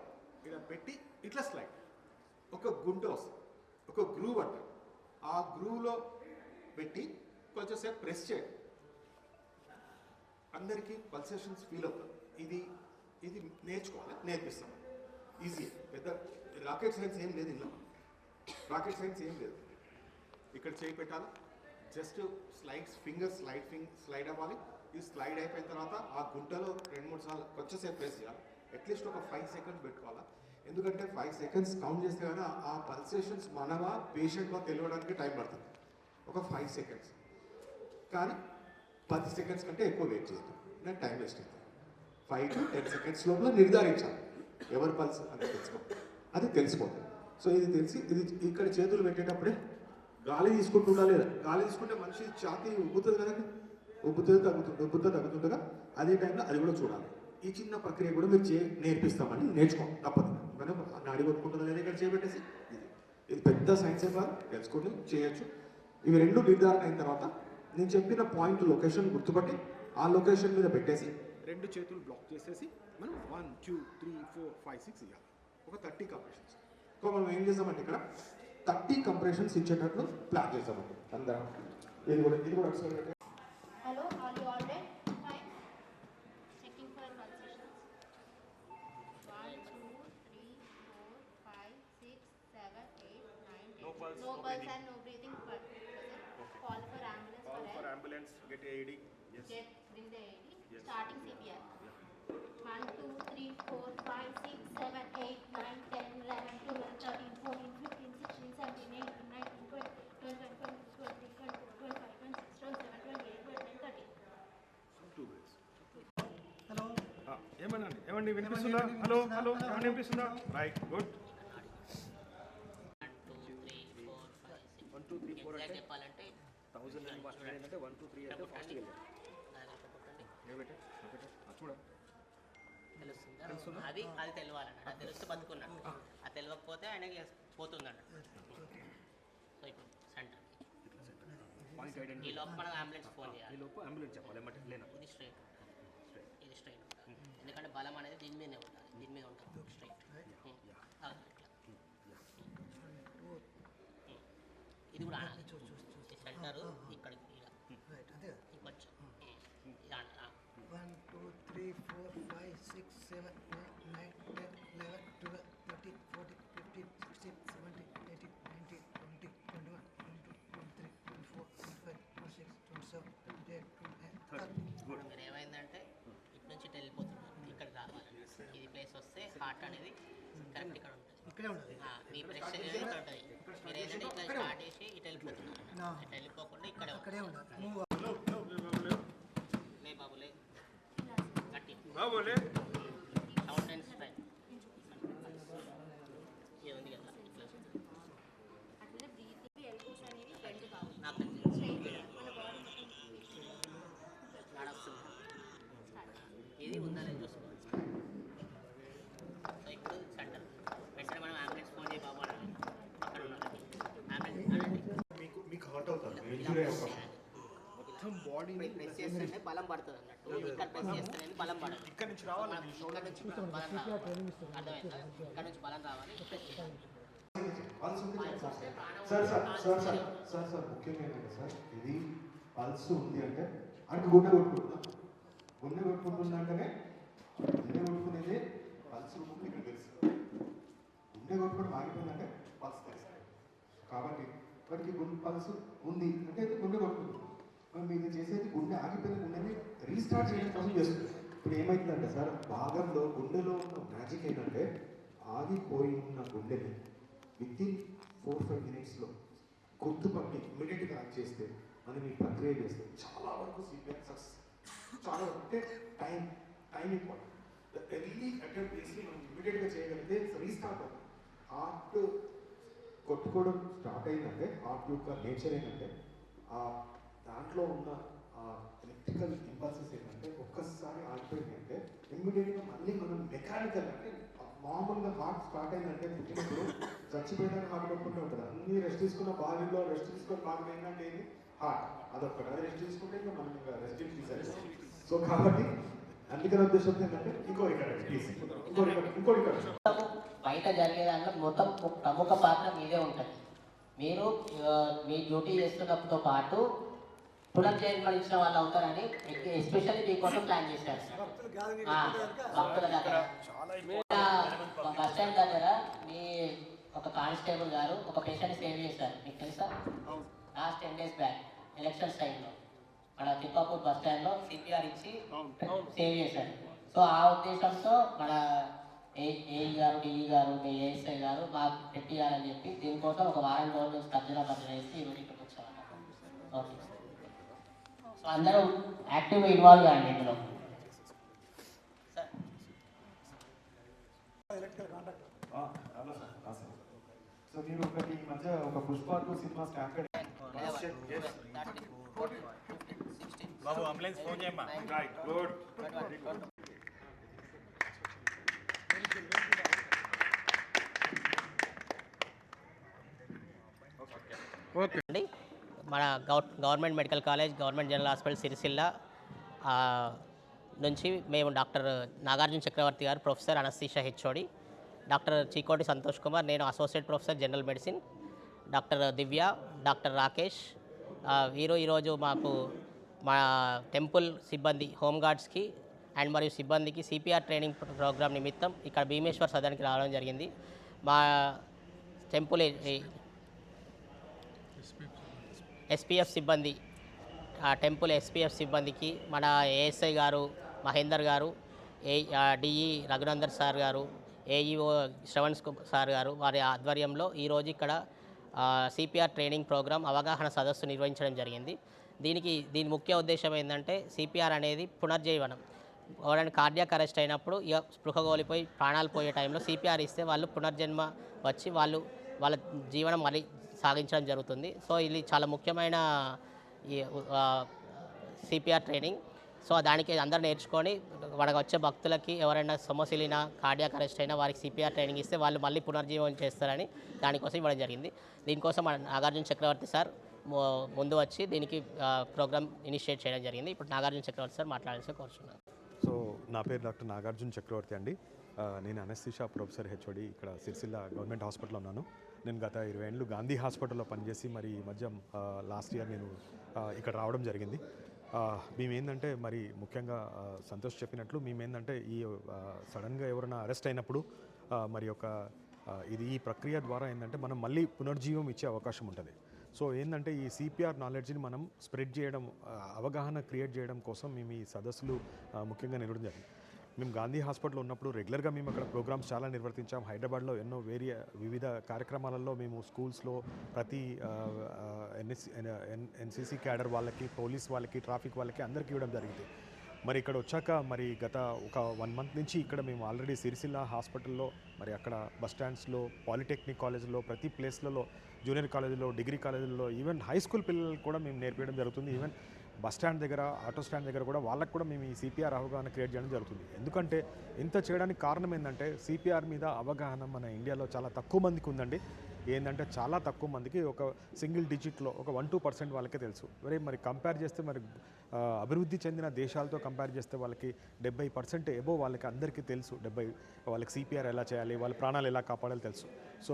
ఇలా పెట్టి ఇట్లా స్లైడ్, ఒక గుంట వస్తుంది, ఒక గ్రూవ్ అంటారు. ఆ గ్రూవ్లో పెట్టి కొంచెం సేపు ప్రెస్ చేయండి. అందరికీ పల్సేషన్స్ ఫీల్ అవుతుంది. ఇది నేర్పిస్తాం. ఈజీ, పెద్ద రాకెట్ సైన్స్ ఏం లేదు. ఇలా రాకెట్ సైన్స్ ఏం లేదు. ఇక్కడ చేయి పెట్టాలి, జస్ట్ స్లైడ్ అవ్వాలి. ఈ స్లైడ్ అయిపోయిన తర్వాత ఆ గుంటలో 2-3 సార్లు కొంచెం సేపు ప్రెస్ చేయాలి. అట్లీస్ట్ ఒక 5 సెకండ్స్ పెట్టుకోవాలా. ఎందుకంటే 5 సెకండ్స్ కౌంట్ చేస్తే కానీ ఆ పల్సేషన్స్ మనవా పేషెంట్గా తెలియడానికి టైం పడుతుంది. ఒక 5 సెకండ్స్, కానీ 10 సెకండ్స్ కంటే ఎక్కువ వెయిట్ చేయదు, నాకు టైం వేస్ట్ అవుతుంది. 5 to 10 సెకండ్స్ లోపల నిర్ధారించాలి ఎవరి పల్స్ అది తెలిసిపోతుంది. సో ఇది తెలిసి ఇక్కడ చేతులు పెట్టేటప్పుడే గాలి తీసుకుంటుందా లేదా, గాలి తీసుకుంటే మనిషి ఛాతీ ఉబ్బుతుంది కదండి, తగ్గుతుండగా అదే టైంలో అది కూడా చూడాలి. ఈ చిన్న ప్రక్రియ కూడా మీరు నేర్పిస్తామని నేర్చుకోండి, తప్పదు. కానీ నాడి కొట్టుకుంటుందా లేదా ఇక్కడ చేయబెట్టేసి ఇది పెద్ద సైన్స్ కాదు, తెలుసుకోండి, చేయొచ్చు. ఇవి 2 నిర్ధారణ అయిన తర్వాత నేను చెప్పిన పాయింట్ లొకేషన్ గుర్తుపట్టి ఆ లొకేషన్ మీద పెట్టేసి 2 చేతులు బ్లాక్ చేసేసి మనం 1 2 3 4 5 6 ఇవ్వాలి. ఒక 30 కంప్రెషన్స్. సో మనం ఏం చేస్తామంటే ఇక్కడ 30 కంప్రెషన్స్ ఇచ్చేటట్లు ప్లాన్ చేస్తామండి అందరం. ఇది కూడా Hello, are you all right? Fine. Checking for pulsations. 1 2 3 4 5 6 7 8 9 10. No pulse and no breathing. Call for ambulance. Get AED. Yes. Bring the AED. Yes. Starting CPR. 1 2 3 4 5 6 7 8 9 10 11 12 13 14 15 16 17 18 19 20 21 22 23 24 25 26 27 28 29 30. Hello ఏమండి వినిపిస్తుందా? హలో ఏమండి వినిపిస్తుందా? Right, good. 1 2 3 4 5 6 చెప్పాలంటే 1000 అంటే 1 2 3 అంటే ఫాస్ట్ వెళ్ళాలి. తెలుస్తుందా? అది తెలియాలన్నట్టు. అది తెలిస్తే బతుకున్నాడు, అది తెలియకపోతే ఆయనకి పోతుందన్నట్టు. సో ఇప్పుడు సెంటర్ ఈ లోపు మనం అంబులెన్స్ ఫోన్ చేయాలి. ఈ లోపు అంబులెన్స్ చెప్పాలి. ఇది స్ట్రైట్ ఇది స్ట్రైట్ ఉంటుంది, ఎందుకంటే బలం అనేది దీని మీదనే ఉంటుంది, దీని మీద ఉంటుంది స్ట్రైట్. ఇది కూడా ఆనాలి, సెంటర్ ఇక్కడికి కొంచెం 1 2 3 4 5 6 7 8 9 10 11 12 13 14 15 16 17 18 19 20 21 22 23 24 25 26 27 28 29 మీరు ఏమైందంటే ఇటు నుంచి ఇటు వెళ్ళిపోతున్నారు, ఇక్కడికి రావాలి. ఇది ప్లేస్ వస్తే హార్ట్ అనేది కరెక్ట్ ఇక్కడ ఉంటుంది, ఇక్కడే ఉండదు. మీ ప్రెషర్ అనేది ఇక్కడ ఉంటుంది. మీరు ఏంటంటే ఇట్లా స్టార్ట్ చేసి ఇటు వెళ్ళిపోతున్నారు, ఇట్లా వెళ్ళిపోకుండా ఇక్కడే అక్కడే ఉండదు. మూవ్ లే బాబు లే, గట్టి బాబోలే సౌండ్ అండ్ స్ట్రైట్. ఇది ఉంది కదా ఇట్లా అట్లనే బ్రీతింగ్ ఎల్బోస్ అనేవి బెండ్ కావాలి. నాకు తెలిసి స్ట్రైట్ మన బాడీ నడుస్తుంది. ఇది ఉందని చూసుకోవాలి. సో ఇప్పుడు సెంటర్ వెంటనే మనం అంబులెన్స్ ఫోన్ చేయి బాబు అనాలి, అక్కడ ఉండాలి అంబులెన్స్ అనండి. మీకు హర్ట్ అవుతారు మొత్తం బాడీ ప్రెస్ చేస్తుంటే బలం పడుతుంది అన్నట్టు, ఇక్కడ ప్రెస్ చేస్తేనే బలం పడదు. ఇక్కడ నుంచి రావాలి ఇక్కడ నుంచి బలం రావాలి, అర్థమైందా? ఇక్కడ నుంచి బలం రావాలి, ప్రెస్ చేయాలి. పల్స్ ఉంది కదా సార్ సార్ ముఖ్యంగా ఏంటంటే సార్ ఇది పల్స్ ఉంది అంటే అంటే గుండె కొట్టుకుంటుందా అంటేనే గుండె కొట్టుకునేది పల్స్ రూపంలో ఇక్కడ తెలుసు. గుండె కొట్టుకోవడం ఆగిపోయిందంటే పల్స్ తెలుస్తుంది. కాబట్టి వాటికి గుండె పల్స్ ఉంది అంటే ఇది గుండె కొట్టుకుంటుంది. మరి మీరు చేసేది గుండె ఆగిపోయిన గుండెని రీస్టార్ట్ చేయడం కోసం చేస్తుంది. ఇప్పుడు ఏమైతుందంటే సార్ భాగంలో గుండెలో ఉన్న మ్యాజిక్ ఏంటంటే ఆగిపోయి ఉన్న గుండెని వితిన్ 4-5 minutesలో గుర్తుపట్టి ఇమీడియట్గా యాక్ట్ చేస్తే మనం ఈ ప్రక్రియ చేస్తే చాలా వరకు సిపిఆర్ సక్సెస్. చాలా అంటే టైం ఇంపార్టెంట్. ఎర్లీ అటెంప్ట్ చేసి మనం ఇమీడియట్గా చేయగలిగితే రీస్టార్ట్ అవుతుంది. హార్ట్ కొట్టుకోవడం స్టార్ట్ అయిందంటే హార్ట్ యొక్క నేచర్ ఏంటంటే దాంట్లో ఉన్న ఎలక్ట్రికల్ ఇంపల్సెస్ ఏంటంటే ఒక్కసారి ఆగిపోయింది అంటే ఇమ్మీడియట్గా మళ్ళీ మనం మెకానికల్ అంటే మామూలుగా హార్ట్ స్టార్ట్ అయిందంటే పుట్టినప్పుడు చచ్చిపోయినాక హార్ట్ కొట్టుకుంటూ ఉంటుంది. అన్ని రెస్ట్ తీసుకున్న బాడీలో రెస్ట్ తీసుకొని బాగా ఏంటంటే ఏంటి హార్ట్ అదొక్కటి, అది రెస్ట్ తీసుకుంటే ఇంకా మనం ఇంకా రెస్ట్ తీసేది. సో కాబట్టి అందుకని ఉద్దేశం ఏంటంటే ఇంకోటి బయట జరిగే దాంట్లో మొత్తం ప్రముఖ పాత్ర మీదే ఉంటుంది. మీరు మీ డ్యూటీ చేస్తున్నప్పుడు పాటు పునర్జన్మనిచ్చిన వాళ్ళు అవుతారని ఎస్పెషల్లీ మీకోసం ప్లాన్ చేశారు సార్. భక్తుల దగ్గర బస్ స్టాండ్ దగ్గర మీ ఒక కానిస్టేబుల్ గారు ఒక పేషెంట్ సేవ్ చేశారు, మీకు తెలుసా? లాస్ట్ 10 days బ్యాక్ ఎలక్షన్స్ టైంలో మన తిప్పాపూర్ బస్ స్టాండ్లో సిపిఆర్ ఇచ్చి సేవ్ చేశారు. సో ఆ ఉద్దేశంతో మన ఏఈ గారు, డిఈ గారు, మీ ఏఎస్ఐ గారు మాకు పెట్టియాలని చెప్పి దీనికోసం ఒక వారం రోజులు తర్జన వేసి ఈరోజు ఇక్కడికి వచ్చామన్నమాట. ఓకే, సో అందరూ యాక్టివ్గా ఇన్వాల్వ్ కాండి ఇందులో. సో మీరు ఒకటి ఈ మధ్య ఒక పుష్ప 2 సినిమా స్టార్ట్ బాబు అంబులెన్స్ ఫోన్ చేయమ్మా. Right good. అండి మన government medical college, government general hospital Sircilla నుంచి మేము డాక్టర్ నాగార్జున చక్రవర్తి గారు professor anaesthesia HOD, doctor Chikoti Santosh Kumar, నేను associate professor general medicine, doctor Divya, doctor Rakesh ఈరోజు మాకు మా టెంపుల్ సిబ్బంది హోంగార్డ్స్కి అండ్ మరియు సిబ్బందికి సిపిఆర్ ట్రైనింగ్ ప్రోగ్రామ్ నిమిత్తం ఇక్కడ భీమేశ్వర్ సదన్కి రావడం జరిగింది. మా టెంపుల్ ఎస్పీఎఫ్ సిబ్బంది టెంపుల్ ఎస్పీఎఫ్ సిబ్బందికి మన ఏఎస్ఐ గారు మహేందర్ గారు, డిఈ రఘునందర్ సార్ గారు, ఏఈఓ శ్రవణ్ సార్ గారు వారి ఆధ్వర్యంలో ఈరోజు ఇక్కడ సిపిఆర్ ట్రైనింగ్ ప్రోగ్రాం అవగాహన సదస్సు నిర్వహించడం జరిగింది. దీని ముఖ్య ఉద్దేశం ఏంటంటే సిపిఆర్ అనేది పునర్జీవనం. ఎవరైనా కార్డియాక్ అరెస్ట్ అయినప్పుడు ఇక స్పృహ కోల్పోయి ప్రాణాలు పోయే టైంలో సిపిఆర్ ఇస్తే వాళ్ళు పునర్జన్మ వచ్చి వాళ్ళ జీవనం మళ్ళీ సాగించడం జరుగుతుంది. సో ఇది చాలా ముఖ్యమైన సిపిఆర్ ట్రైనింగ్. సో దానికి అందరూ నేర్చుకొని మనకు వచ్చే భక్తులకి ఎవరైనా సొమసిలినా కార్డియాక్ అరెస్ట్ అయినా వారికి సిపిఆర్ ట్రైనింగ్ ఇస్తే వాళ్ళు మళ్ళీ పునర్జీవనం చేస్తారని దానికోసం ఇవ్వడం జరిగింది. దీనికోసం మన నాగార్జున చక్రవర్తి సార్ ముందు వచ్చి దీనికి ప్రోగ్రామ్ ఇనిషియేట్ చేయడం జరిగింది. ఇప్పుడు నాగార్జున చక్రవర్తి సార్ మాట్లాడాల్సి కోరుచున్నాను. సో నా పేరు డాక్టర్ నాగార్జున చక్రవర్తి అండి. నేను అనస్థీషియా ప్రొఫెసర్ హెచ్ఓడి ఇక్కడ సిరిసిల్ల గవర్నమెంట్ హాస్పిటల్లో ఉన్నాను. నేను గత 20 ఏళ్ళు గాంధీ హాస్పిటల్లో పనిచేసి మరి ఈ మధ్య లాస్ట్ ఇయర్ నేను ఇక్కడ రావడం జరిగింది. మేమేందంటే మరి ముఖ్యంగా సంతోష్ చెప్పినట్లు మేమేందంటే ఈ సడన్గా ఎవరైనా అరెస్ట్ అయినప్పుడు మరి ఈ ప్రక్రియ ద్వారా ఏంటంటే మనం మళ్ళీ పునర్జీవం ఇచ్చే అవకాశం ఉంటుంది. సో ఏంటంటే ఈ సిపిఆర్ నాలెడ్జ్ని మనం స్ప్రెడ్ చేయడం, అవగాహన క్రియేట్ చేయడం కోసం మేము ఈ సదస్సులు ముఖ్యంగా నిర్వహించడం జరిగింది. మేము గాంధీ హాస్పిటల్లో ఉన్నప్పుడు రెగ్యులర్గా మేము అక్కడ ప్రోగ్రామ్స్ చాలా నిర్వర్తించాం. హైదరాబాద్లో ఎన్నో వివిధ కార్యక్రమాలలో మేము స్కూల్స్లో ప్రతి ఎన్సీసీ క్యాడర్ వాళ్ళకి, పోలీస్ వాళ్ళకి, ట్రాఫిక్ వాళ్ళకి అందరికీ ఇవ్వడం జరిగింది. మరి ఇక్కడ వచ్చాక మరి గత ఒక 1 మంత్ నుంచి ఇక్కడ మేము ఆల్రెడీ సిరిసిల్ల హాస్పిటల్లో, మరి అక్కడ బస్ స్టాండ్స్లో, పాలిటెక్నిక్ కాలేజ్లో, ప్రతి ప్లేస్లలో, జూనియర్ కాలేజీలో, డిగ్రీ కాలేజీలో, ఈవెన్ హై స్కూల్ పిల్లలకు కూడా మేము నేర్పించడం జరుగుతుంది. ఈవెన్ బస్ స్టాండ్ దగ్గర, ఆటో స్టాండ్ దగ్గర కూడా వాళ్ళకు కూడా మేము ఈ సిపిఆర్ అవగాహన క్రియేట్ చేయడం జరుగుతుంది. ఎందుకంటే ఇంత చేయడానికి కారణం ఏంటంటే సిపిఆర్ మీద అవగాహన మన ఇండియాలో చాలా తక్కువ మందికి ఉందండి. ఏంటంటే చాలా తక్కువ మందికి, ఒక సింగిల్ డిజిట్లో ఒక 1-2% వాళ్ళకే తెలుసు. మరి కంపేర్ చేస్తే మరి అభివృద్ధి చెందిన దేశాలతో కంపేర్ చేస్తే వాళ్ళకి 70% ఎబో వాళ్ళకి అందరికీ తెలుసు. వాళ్ళకి సిపిఆర్ ఎలా చేయాలి, వాళ్ళ ప్రాణాలు ఎలా కాపాడాలో తెలుసు. సో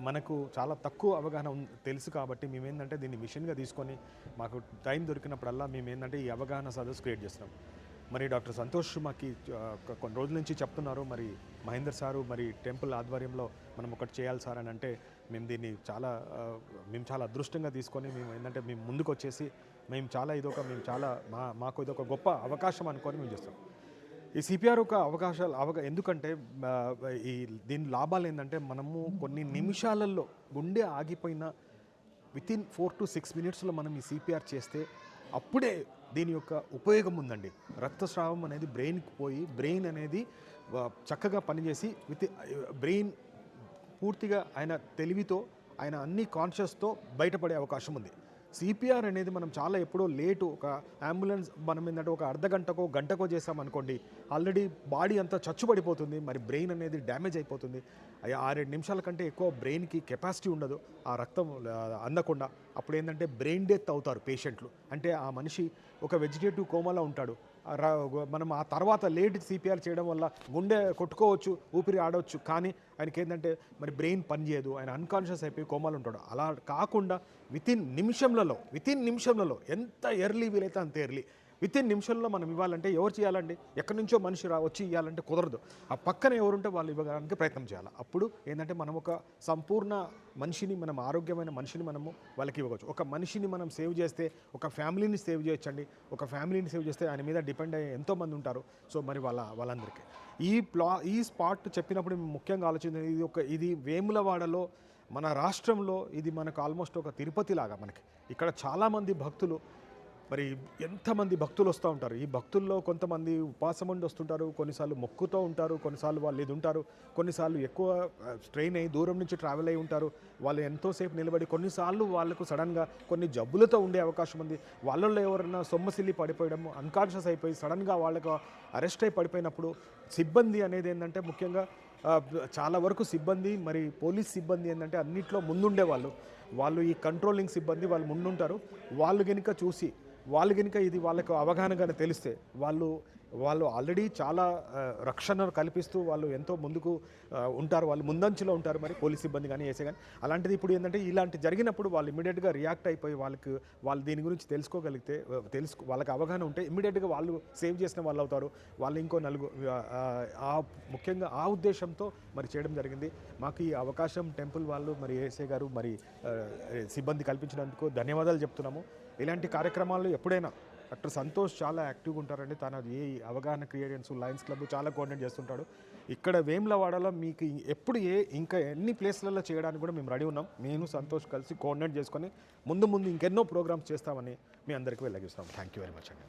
మనకు చాలా తక్కువ అవగాహన తెలుసు కాబట్టి మేమేంటంటే దీన్ని మిషన్గా తీసుకొని మాకు టైం దొరికినప్పుడల్లా మేమేంటంటే ఈ అవగాహన సదస్సు క్రియేట్ చేస్తున్నాం. మరి డాక్టర్ సంతోష్ మాకు కొన్ని రోజుల నుంచి చెప్తున్నారు, మరి మహేందర్ సారు మరి టెంపుల్ ఆధ్వర్యంలో మనం ఒకటి చేయాలి సార్ అని అంటే మేము దీన్ని మేము చాలా అదృష్టంగా తీసుకొని మేము ముందుకు వచ్చేసి మాకు ఇదొక గొప్ప అవకాశం అనుకొని మేము చేస్తాం. ఈ సిపిఆర్ ఒక ఎందుకంటే దీని లాభాలు ఏంటంటే మనము కొన్ని నిమిషాలలో గుండె ఆగిపోయిన వితిన్ 4 to 6 మినిట్స్లో మనం ఈ సిపిఆర్ చేస్తే అప్పుడే దీని యొక్క ఉపయోగం ఉందండి. రక్తస్రావం అనేది బ్రెయిన్కి పోయి బ్రెయిన్ అనేది చక్కగా పనిచేసి బ్రెయిన్ పూర్తిగా ఆయన తెలివితో, ఆయన అన్ని కాన్షియస్తో బయటపడే అవకాశం ఉంది. సిపిఆర్ అనేది మనం చాలా ఎప్పుడో లేటు, ఒక అంబులెన్స్ మనం ఏంటంటే ఒక అర్ధగంటకో గంటకో చేసామనుకోండి, ఆల్రెడీ బాడీ అంతా చచ్చుబడిపోతుంది, మరి బ్రెయిన్ అనేది డ్యామేజ్ అయిపోతుంది. 6-7 నిమిషాల కంటే ఎక్కువ బ్రెయిన్కి కెపాసిటీ ఉండదు ఆ రక్తం అందకుండా. అప్పుడు ఏంటంటే బ్రెయిన్ డెత్ అవుతారు పేషెంట్లు. అంటే ఆ మనిషి ఒక వెజిటేటివ్ కోమాలో ఉంటాడు. మనం ఆ తర్వాత లేట్ సిపిఆర్ చేయడం వల్ల గుండె కొట్టుకోవచ్చు, ఊపిరి ఆడవచ్చు, కానీ ఆయనకి ఏంటంటే మరి బ్రెయిన్ పనిచేయదు, ఆయన అన్కాన్షియస్ అయిపోయి కోమాలో ఉంటాడు. అలా కాకుండా వితిన్ నిమిషంలలో ఎంత ఎర్లీ వీలైతే అంత ఎర్లీ వితిన్ నిమిషంలో మనం ఇవ్వాలంటే ఎవరు చేయాలండి? ఎక్కడి నుంచో మనిషి వచ్చి ఇవ్వాలంటే కుదరదు. ఆ పక్కన ఎవరుంటే వాళ్ళు ఇవ్వడానికి ప్రయత్నం చేయాలి. అప్పుడు ఏంటంటే మనం ఒక సంపూర్ణ మనిషిని, మనం ఆరోగ్యమైన మనిషిని మనము వాళ్ళకి ఇవ్వవచ్చు. ఒక మనిషిని మనం సేవ్ చేస్తే ఒక ఫ్యామిలీని సేవ్ చేయొచ్చండి. ఒక ఫ్యామిలీని సేవ్ చేస్తే ఆయన మీద డిపెండ్ అయ్యే ఎంతోమంది ఉంటారు. సో మరి వాళ్ళందరికీ ఈ స్పాట్ చెప్పినప్పుడు మేము ముఖ్యంగా ఆలోచించింది ఇది వేములవాడలో, మన రాష్ట్రంలో ఇది మనకు ఆల్మోస్ట్ ఒక తిరుపతి లాగా. మనకి ఇక్కడ చాలామంది భక్తులు, మరి ఎంతమంది భక్తులు వస్తూ ఉంటారు. ఈ భక్తుల్లో కొంతమంది ఉపాసం ఉండి వస్తుంటారు, కొన్నిసార్లు మొక్కుతూ ఉంటారు, కొన్నిసార్లు వాళ్ళు ఇది ఉంటారు, కొన్నిసార్లు ఎక్కువ స్ట్రెయిన్ అయ్యి దూరం నుంచి ట్రావెల్ అయ్యి ఉంటారు. వాళ్ళు ఎంతోసేపు నిలబడి, కొన్నిసార్లు వాళ్ళకు సడన్గా కొన్ని జబ్బులతో ఉండే అవకాశం ఉంది. వాళ్ళల్లో ఎవరైనా సొమ్మసిల్లి పడిపోయడం, అన్కాన్షియస్ అయిపోయి సడన్గా వాళ్ళకు అరెస్ట్ అయి పడిపోయినప్పుడు సిబ్బంది అనేది ఏంటంటే ముఖ్యంగా చాలా వరకు సిబ్బంది, మరి పోలీస్ సిబ్బంది ఏంటంటే అన్నిట్లో ముందుండే వాళ్ళు ఈ కంట్రోలింగ్ సిబ్బంది వాళ్ళు ముందుంటారు. వాళ్ళు కనుక ఇది వాళ్ళకు అవగాహనగానే తెలిస్తే వాళ్ళు ఆల్రెడీ చాలా రక్షణ కల్పిస్తూ వాళ్ళు ఎంతో ముందుకు ఉంటారు, వాళ్ళు ముందంచులో ఉంటారు. మరి పోలీస్ సిబ్బంది కానీ ఏసే కానీ అలాంటిది ఇప్పుడు ఏంటంటే ఇలాంటి జరిగినప్పుడు వాళ్ళు ఇమ్మీడియట్గా రియాక్ట్ అయిపోయి వాళ్ళు దీని గురించి తెలుసుకోగలిగితే, వాళ్ళకి అవగాహన ఉంటే ఇమ్మీడియట్గా వాళ్ళు సేవ్ చేసిన వాళ్ళు అవుతారు. వాళ్ళు ఇంకో ముఖ్యంగా ఆ ఉద్దేశంతో మరి చేయడం జరిగింది. మాకు ఈ అవకాశం టెంపుల్ వాళ్ళు, మరి ఏసే గారు, మరి సిబ్బంది కల్పించినందుకు ధన్యవాదాలు చెప్తున్నాము. ఇలాంటి కార్యక్రమాలు ఎప్పుడైనా డాక్టర్ సంతోష్ చాలా యాక్టివ్గా ఉంటారండి. తన అవగాహన క్రియేషన్స్, లయన్స్ క్లబ్ చాలా కోఆర్డినేట్ చేస్తుంటాడు. ఇక్కడ వేములవాడలో మీకు ఎప్పుడు ఇంకా ఎన్ని ప్లేస్లలో చేయడానికి కూడా మేము రెడీ ఉన్నాం. నేను సంతోష్ కలిసి కోఆర్డినేట్ చేసుకొని ముందు ఇంకెన్నో ప్రోగ్రామ్స్ చేస్తామని మీ అందరికీ వెళ్ళగిస్తాం. థ్యాంక్ యూ వెరీ మచ్ అండి.